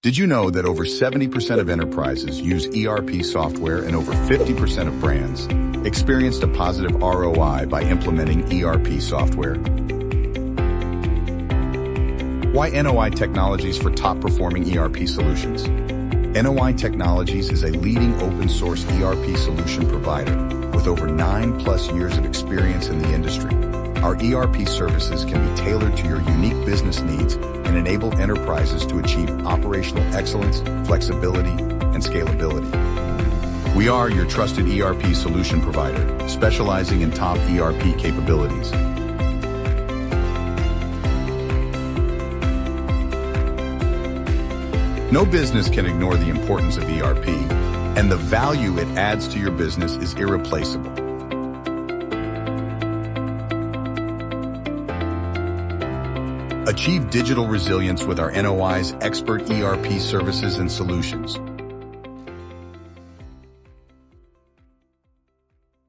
Did you know that over 70% of enterprises use ERP software and over 50% of brands experienced a positive ROI by implementing ERP software? Why NOI Technologies for top-performing ERP solutions? NOI Technologies is a leading open-source ERP solution provider with over 9+ years of experience in the industry. Our ERP services can be tailored to your unique business needs and enable enterprises to achieve operational excellence, flexibility, and scalability. We are your trusted ERP solution provider, specializing in top ERP capabilities. No business can ignore the importance of ERP, and the value it adds to your business is irreplaceable. Achieve digital resilience with our NOI's expert ERP services and solutions.